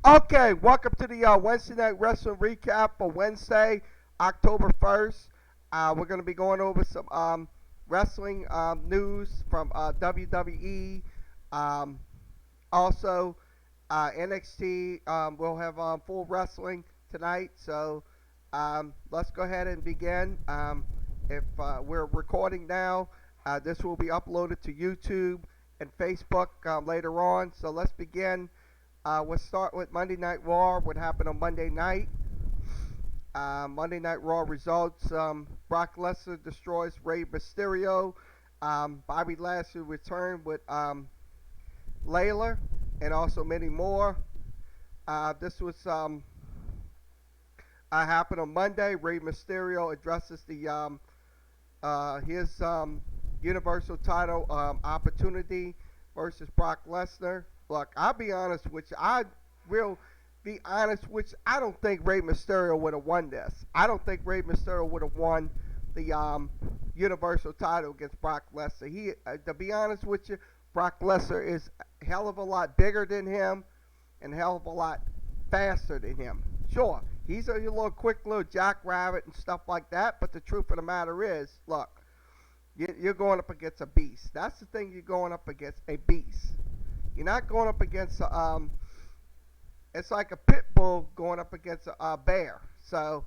Okay, welcome to the Wednesday night wrestling recap for Wednesday, October 1st. We're going to be going over some wrestling news from WWE. Um, Also, NXT. We'll have full wrestling tonight, so let's go ahead and begin. If we're recording now, this will be uploaded to YouTube and Facebook later on. So let's begin. We'll start with Monday Night Raw. What happened on Monday night? Monday Night Raw results. Brock Lesnar destroys Rey Mysterio. Bobby Lashley returned with Layla and also many more. This was happened on Monday. Rey Mysterio addresses his Universal title opportunity versus Brock Lesnar. Look, I'll be honest with you. I will be honest with you. I don't think Rey Mysterio would have won this. I don't think Rey Mysterio would have won the Universal title against Brock Lesnar. To be honest with you, Brock Lesnar is a hell of a lot bigger than him and a hell of a lot faster than him. Sure, he's a little quick little jackrabbit and stuff like that, but the truth of the matter is, look, you're going up against a beast. That's the thing, you're going up against a beast. You're not going up against it's like a pit bull going up against a bear. So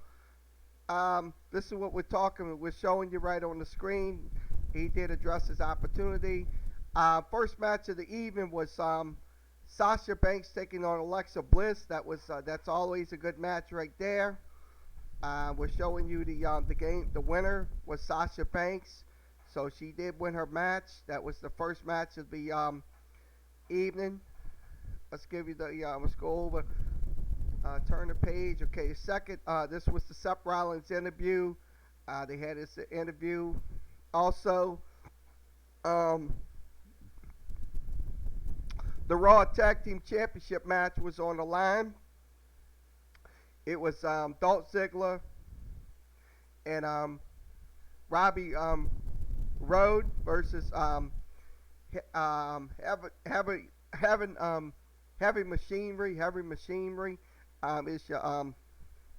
this is what we're showing you right on the screen. He did address his opportunity. First match of the evening was Sasha Banks taking on Alexa Bliss. That's always a good match right there. We're showing you the winner was Sasha Banks, so she did win her match. That was the first match of the evening. Let's give you let's go over. Turn the page. Okay, second. This was the Seth Rollins interview. They had this interview. Also, the Raw Tag Team Championship match was on the line. It was Dolph Ziggler and Robbie Roode versus heavy machinery.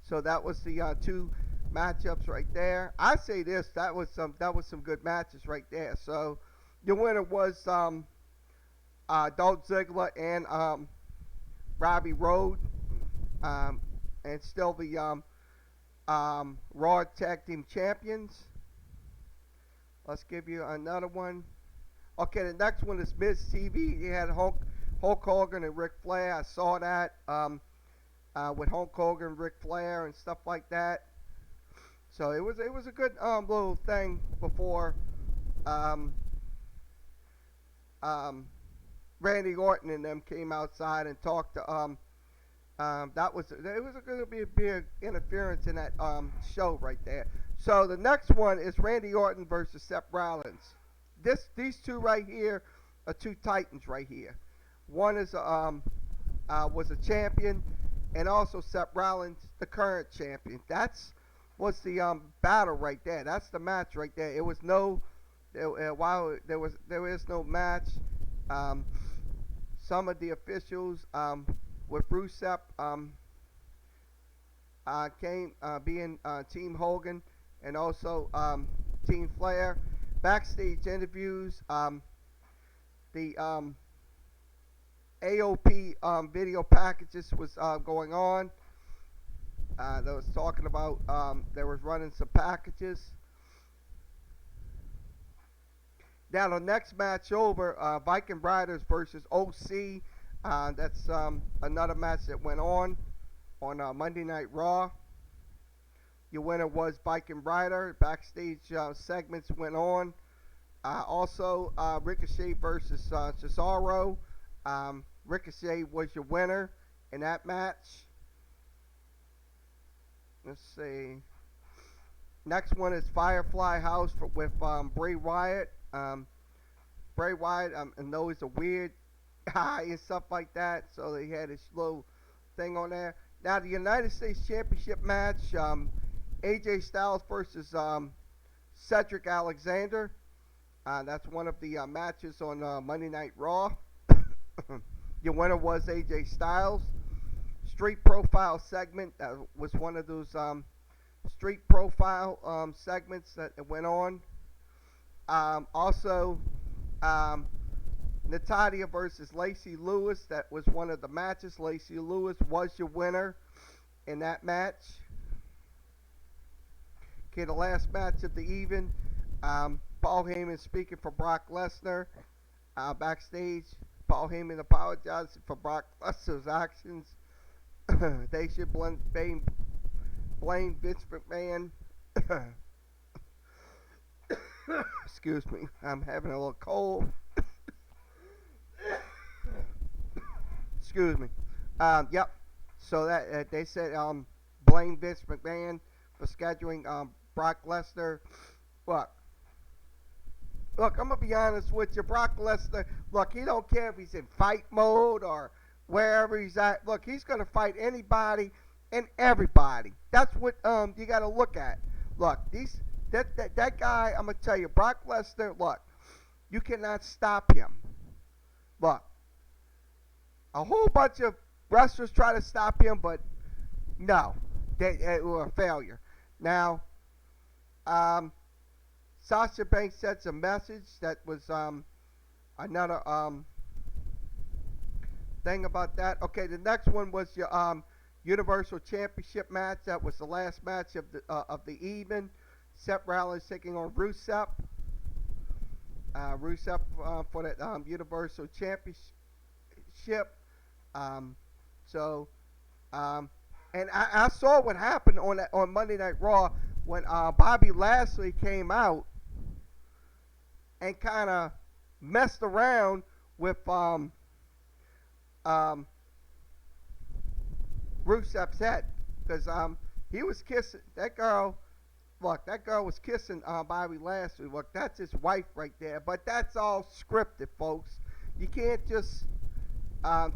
So that was the two matchups right there. I say this, that was some good matches right there. So the winner was Dolph Ziggler and Robbie Roode, and still the Raw Tag Team Champions. Let's give you another one. Okay, the next one is Miz TV. He had Hulk Hogan and Ric Flair. I saw that with Hulk Hogan, Ric Flair, and stuff like that. So it was a good little thing before Randy Orton and them came outside and talked to it was going to be a big interference in that show right there. So the next one is Randy Orton versus Seth Rollins. These two right here are two titans right here. One is was a champion, and also Seth Rollins, the current champion. Was the battle right there. That's the match right there. It was while there is no match. Some of the officials with Rusev came being Team Hogan and also Team Flair. Backstage interviews. The AOP video packages was going on. They was talking about they was running some packages. Now the next match over, Viking Riders versus OC. That's another match that went on Monday Night Raw. Your winner was Viking Rider. Backstage segments went on. Also, Ricochet versus Cesaro. Ricochet was your winner in that match. Let's see. Next one is Firefly House with Bray Wyatt. Bray Wyatt, I know he's a weird guy and stuff like that, so they had this little thing on there. Now the United States Championship match, AJ Styles versus Cedric Alexander. That's one of the matches on Monday Night Raw. Your winner was AJ Styles. street profile segment. That was one of those street profile segments that went on. Also, um, Natalia versus Lacey Lewis. That was one of the matches. Lacey Lewis was your winner in that match. Okay, the last match of the evening. Paul Heyman speaking for Brock Lesnar. Backstage, Paul Heyman apologized for Brock Lesnar's actions. They should blame Vince McMahon. Excuse me, I'm having a little cold. Excuse me. Yep. So that they said blame Vince McMahon for scheduling Brock Lesnar. Look, look, I'm gonna be honest with you. Brock Lesnar, look, he don't care if he's in fight mode or wherever he's at. Look, he's gonna fight anybody and everybody. That's what you gotta look at. Look, that guy, I'm gonna tell you, Brock Lesnar. Look, you cannot stop him. Look, a whole bunch of wrestlers try to stop him, but no, they were a failure. Now, Sasha Banks sent a message that was another thing about that. Okay, the next one was your Universal Championship match. That was the last match of the evening. Seth Rollins taking on Rusev. Rusev for that Universal Championship. So, and I saw what happened on Monday Night Raw when Bobby Lashley came out and kind of messed around with Rusev's head, because he was kissing that girl. Look, that girl was kissing Bobby Lashley. Look, that's his wife right there. But that's all scripted, folks. You can't just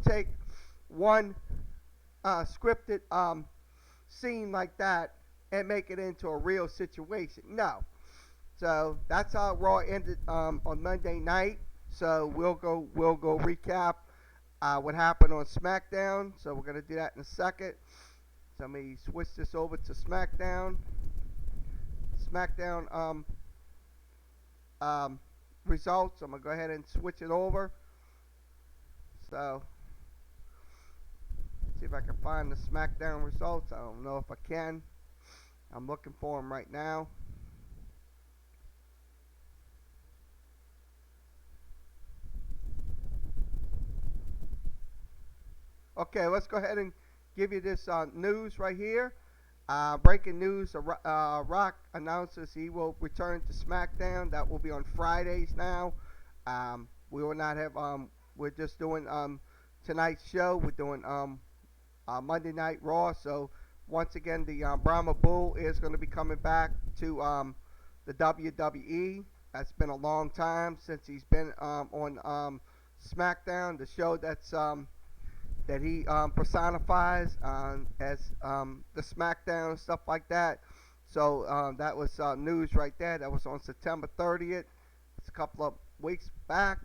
take one scripted scene like that and make it into a real situation. No. So that's how Raw ended on Monday night. So we'll go recap what happened on SmackDown. So we're gonna do that in a second. So let me switch this over to SmackDown. SmackDown results. I'm gonna go ahead and switch it over. So see if I can find the SmackDown results. I don't know if I can. I'm looking for them right now. Okay, let's go ahead and give you this news right here. Breaking news, Rock announces he will return to SmackDown. That will be on Fridays now. We will not have, we're just doing tonight's show. We're doing Monday Night Raw. So once again, the Brahma Bull is going to be coming back to the WWE. That's been a long time since he's been on SmackDown, the show that's that he personifies as the SmackDown and stuff like that. So that was news right there. That was on September 30th. It's a couple of weeks back.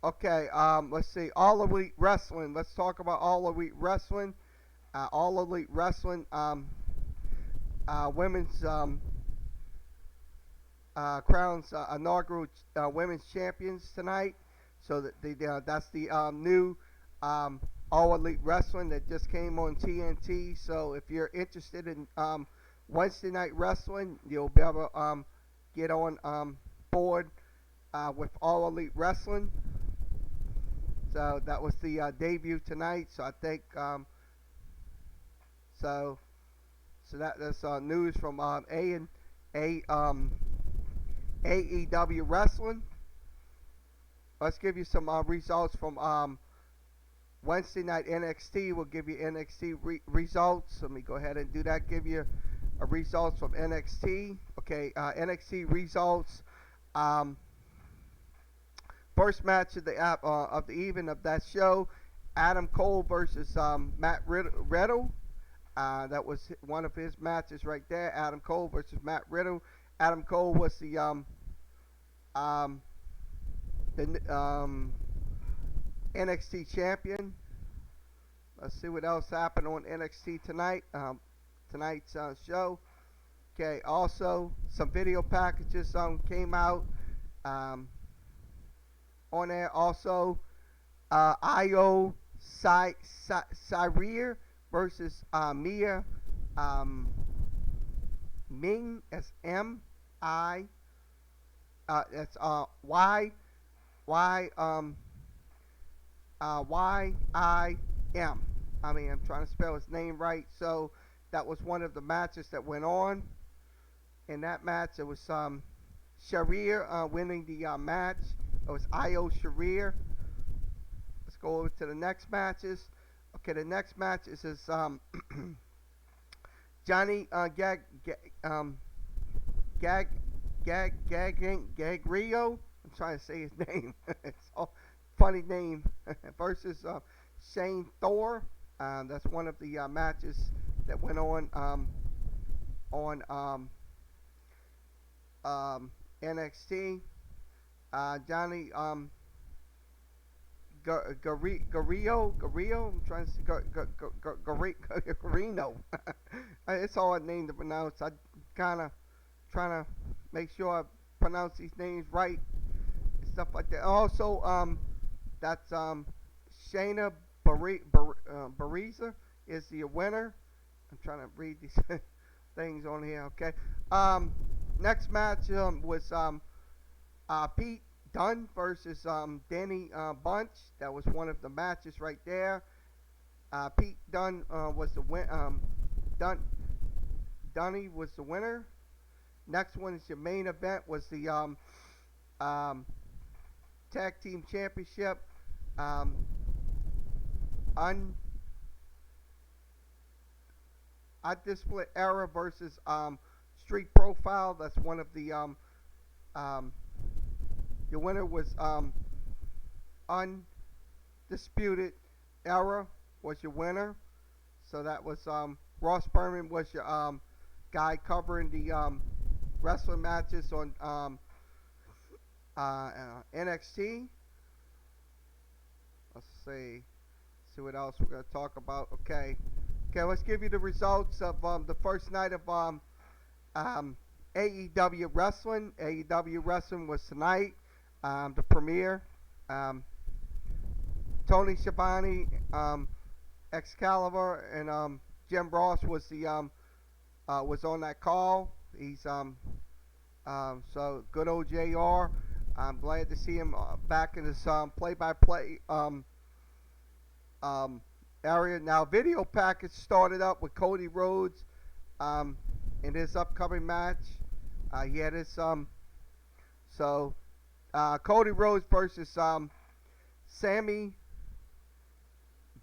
Okay, let's see. All Elite Wrestling. Let's talk about All Elite Wrestling. All Elite Wrestling women's crowns inaugural women's champions tonight. So that's the new All Elite Wrestling that just came on TNT. So if you're interested in Wednesday Night Wrestling, you'll be able to get on board with All Elite Wrestling. So that was the debut tonight. So I think so that's news from AEW Wrestling. Let's give you some results from Wednesday night NXT. We'll give you NXT results. Let me go ahead and do that. Give you results from NXT. Okay, NXT results. First match of the evening of that show, Adam Cole versus Matt Riddle. That was one of his matches right there. Adam Cole versus Matt Riddle. Adam Cole was the NXT champion. Let's see what else happened on NXT tonight. Tonight's show. Okay, also some video packages came out on there. Also, Io Cyrier versus Mia Ming. That's M-I. That's Y-I-M. I mean, I'm trying to spell his name right. So that was one of the matches that went on. In that match, it was Sharir winning the match. It was Io Sharir. Let's go over to the next matches. Okay, the next match is Johnny Gagrio. I'm trying to say his name. It's a funny name. Versus Shane Thor. That's one of the matches that went on NXT. Johnny Garino. I'm trying to say Garino. It's a hard name to pronounce. I kind of trying to make sure I pronounce these names right and stuff like that. Also, that's Shayna Baszler is the winner. I'm trying to read these things on here. Okay. Next match was Pete Dunne versus Danny Bunch. That was one of the matches right there. Pete Dunne was the Dunny was the winner. Next one is your main event was the Tag Team Championship. Undisputed Era versus Street Profile. That's one of the your winner was Undisputed Era was your winner. So that was Ross Berman was your guy covering the wrestling matches on NXT. Let's see what else we're gonna talk about. Okay, let's give you the results of the first night of AEW Wrestling. AEW Wrestling was tonight, the premiere. Tony Schiavone, Excalibur, and Jim Ross was the was on that call. He's so good old JR. I'm glad to see him back in his play-by-play area. Now, video package started up with Cody Rhodes in his upcoming match. He had his Cody Rhodes versus Sammy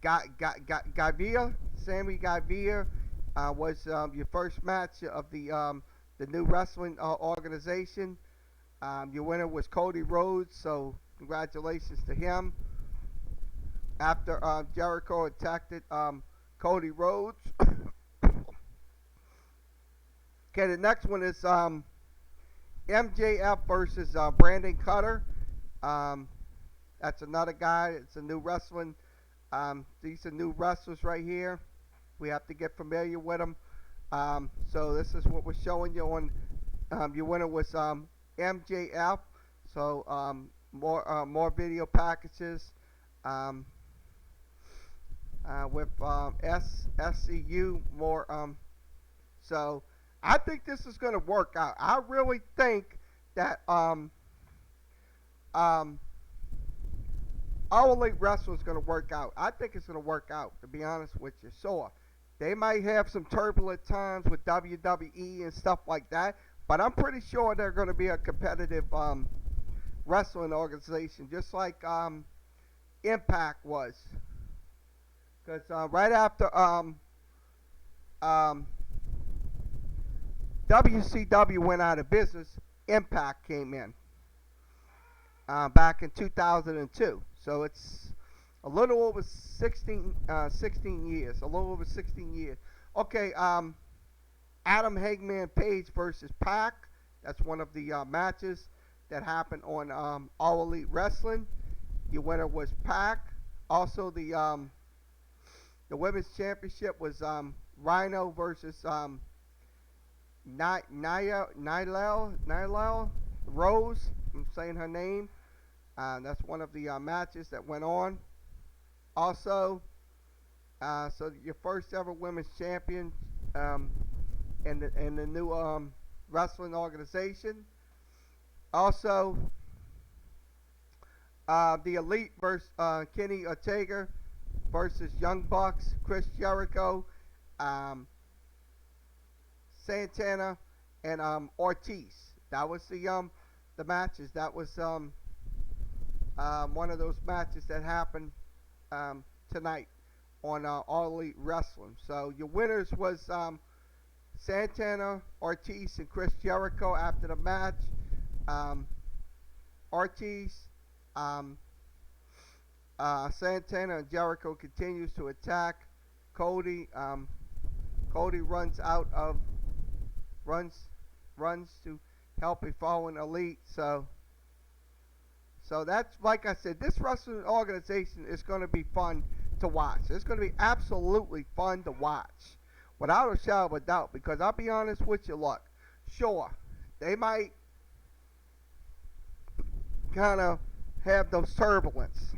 Guevara. Sammy Guevara was your first match of the new wrestling organization. Your winner was Cody Rhodes, so congratulations to him. After Jericho attacked Cody Rhodes. Okay, the next one is MJF versus Brandon Cutter. That's another guy. It's a new wrestling. These are new wrestlers right here. We have to get familiar with them. So this is what we're showing you on. Your winner was MJF. So more video packages with SCU more. So I think this is going to work out. I really think that All Elite Wrestling is going to work out. I think it's going to work out, to be honest with you. So they might have some turbulent times with WWE and stuff like that, but I'm pretty sure they're going to be a competitive wrestling organization, just like Impact was. Because right after WCW went out of business, Impact came in back in 2002. So it's a little over 16 years. A little over 16 years. Okay, Adam Hangman Page versus Pac. That's one of the matches that happened on All Elite Wrestling. Your winner was Pac. Also, the women's championship was Rhino versus Nylel Rose. I'm saying her name. That's one of the matches that went on. Also, so your first ever women's champion um, in the new wrestling organization. Also, the Elite versus Kenny Ortega versus Young Bucks, Chris Jericho, um, Santana, and Ortiz. That was the matches. That was one of those matches that happened tonight on All Elite Wrestling. So your winners was Santana, Ortiz, and Chris Jericho. After the match, um, Ortiz, um, Santana, and Jericho continues to attack Cody. Cody runs runs to help a fallen Elite. So that's, like I said, this wrestling organization is going to be fun to watch. It's going to be absolutely fun to watch, without a shadow of a doubt. Because I'll be honest with you, look, sure, they might kind of have those turbulence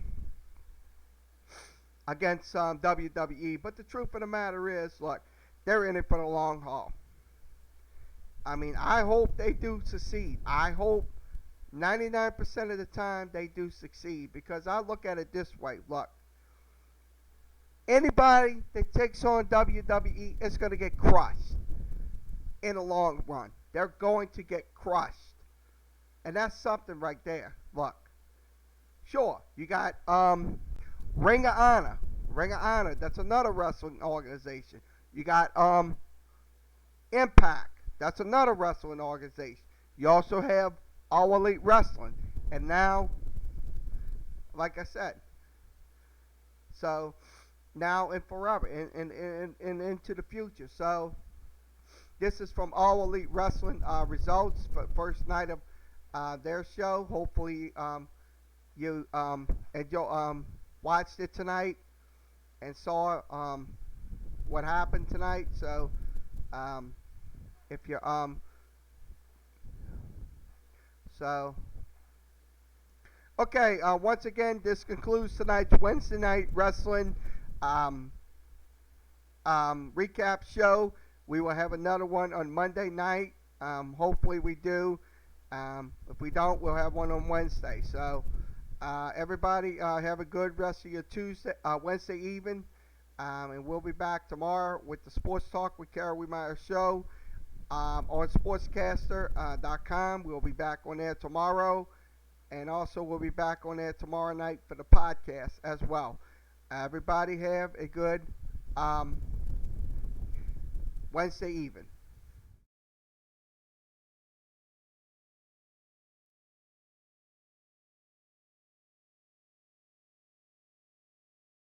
against WWE, but the truth of the matter is, look, they're in it for the long haul. I mean, I hope they do succeed. I hope 99% of the time they do succeed, because I look at it this way. Look, anybody that takes on WWE is going to get crushed in the long run. They're going to get crushed. And that's something right there. Look, sure, you got Ring of Honor. Ring of Honor, that's another wrestling organization. You got Impact. That's another wrestling organization. You also have All Elite Wrestling. And now, like I said, so now and forever and into the future. So this is from All Elite Wrestling results for first night of their show. Hopefully you watched it tonight and saw what happened tonight. So if you're so okay, once again, this concludes tonight's Wednesday night wrestling um, recap show. We will have another one on Monday night. Hopefully we do. If we don't, we'll have one on Wednesday. So everybody have a good rest of your Wednesday evening. And we'll be back tomorrow with the Sports Talk with Carol Wiemeyer show on sportscaster.com. We'll be back on there tomorrow. And also we'll be back on there tomorrow night for the podcast as well. Everybody have a good Wednesday evening.